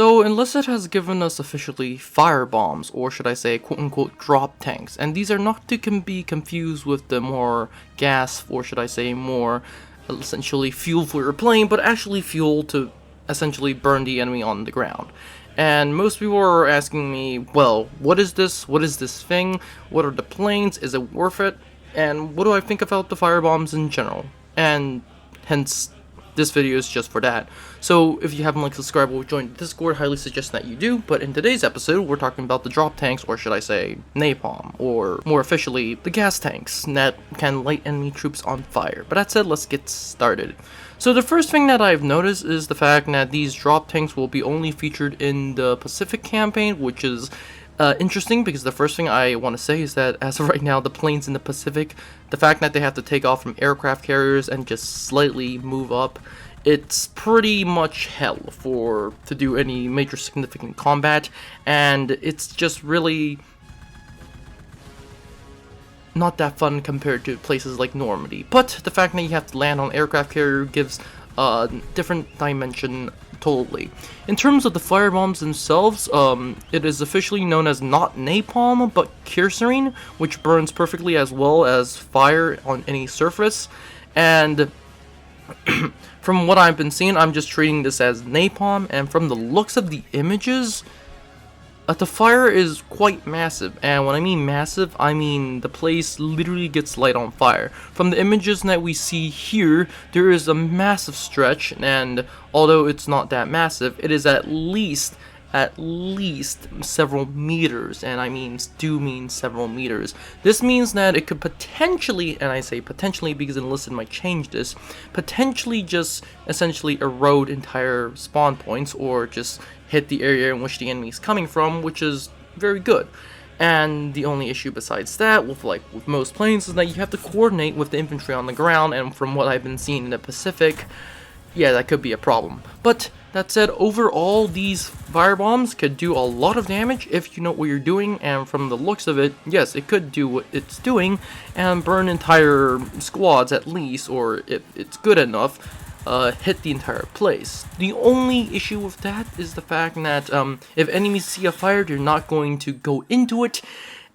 So Enlisted has given us officially firebombs, or should I say quote-unquote drop tanks, and these are not to be confused with the more gas, or should I say more essentially fuel for your plane, but actually fuel to essentially burn the enemy on the ground. And most people are asking me, well, what is this? What is this thing? What are the planes? Is it worth it? And what do I think about the firebombs in general? And hence, this video is just for that. So if you haven't subscribed or joined the Discord, highly suggest that you do. But in today's episode, we're talking about the drop tanks, or should I say napalm, or more officially, the gas tanks that can light enemy troops on fire. But that said, let's get started. So the first thing that I've noticed is the fact that these drop tanks will be only featured in the Pacific campaign, which is interesting, because the first thing I want to say is that as of right now, the planes in the Pacific, the fact that they have to take off from aircraft carriers and just slightly move up, it's pretty much hell to do any major significant combat, and it's just really not that fun compared to places like Normandy. But the fact that you have to land on aircraft carrier gives a different dimension totally. In terms of the firebombs themselves, it is officially known as not napalm, but kerosene, which burns perfectly as well as fire on any surface. And from what I've been seeing, I'm just treating this as napalm, and from the looks of the images, the fire is quite massive, and when I mean massive, I mean the place literally gets light on fire. From the images that we see here, there is a massive stretch, and although it's not that massive, it is at least several meters, and I mean several meters. This means that it could potentially, and I say potentially because Enlisted might change this, potentially just essentially erode entire spawn points, or just hit the area in which the enemy is coming from, which is very good. And the only issue besides that, with most planes, is that you have to coordinate with the infantry on the ground, and from what I've been seeing in the Pacific, yeah, that could be a problem. But that said, overall, these firebombs could do a lot of damage if you know what you're doing, and from the looks of it, yes, it could do what it's doing and burn entire squads at least, or if it's good enough, hit the entire place. The only issue with that is the fact that if enemies see a fire, they're not going to go into it,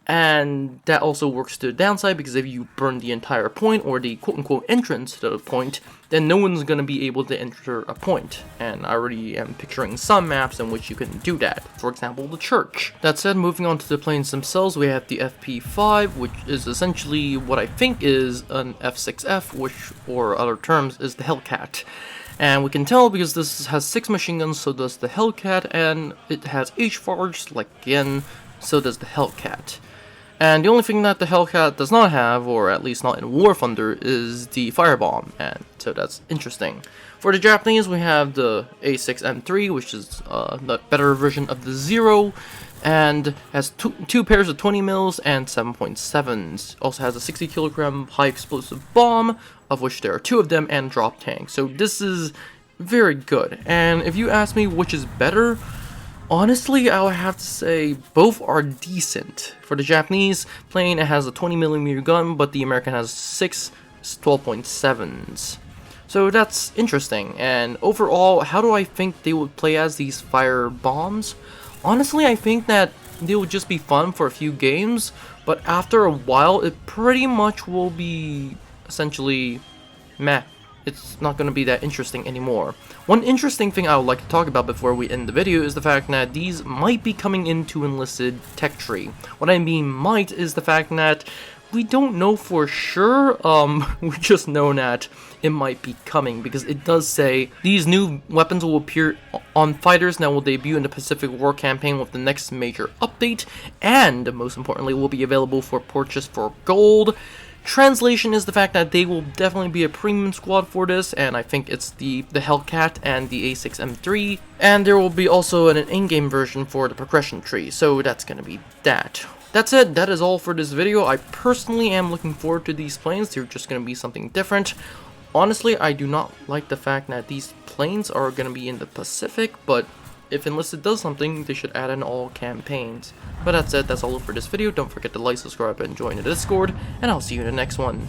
and that also works to the downside, because if you burn the entire point, or the quote-unquote entrance to the point, then no one's going to be able to enter a point, and I already am picturing some maps in which you can do that, for example the church. That said, moving on to the planes themselves, we have the FP5, which is essentially what I think is an F6F, which, or other terms, is the Hellcat. And we can tell because this has 6 machine guns, so does the Hellcat, and it has H-Forge, again, so does the Hellcat. And the only thing that the Hellcat does not have, or at least not in War Thunder, is the firebomb, and so that's interesting. For the Japanese, we have the A6M3, which is the better version of the Zero, and has two pairs of 20 mils and 7.7s. Also has a 60 kilogram high explosive bomb, of which there are 2 of them, and drop tank. So this is very good. And if you ask me which is better, honestly, I would have to say both are decent. For the Japanese plane, it has a 20mm gun, but the American has 6 12.7s. So that's interesting. And overall, how do I think they would play as these fire bombs? Honestly, I think that they would just be fun for a few games, but after a while, it pretty much will be essentially meh. It's not going to be that interesting anymore. One interesting thing I would like to talk about before we end the video is the fact that these might be coming into Enlisted tech tree. What I mean might is the fact that we don't know for sure, we just know that it might be coming, because it does say these new weapons will appear on fighters that will debut in the Pacific War campaign with the next major update, and most importantly will be available for purchase for gold. Translation is the fact that they will definitely be a premium squad for this, and I think it's the Hellcat and the A6M3, and there will be also an in-game version for the progression tree, so that's gonna be that. That said, that is all for this video. I personally am looking forward to these planes. They're just gonna be something different. Honestly, I do not like the fact that these planes are gonna be in the Pacific, but if Enlisted does something, they should add in all campaigns. But that said, that's all for this video. Don't forget to like, subscribe, and join the Discord, and I'll see you in the next one.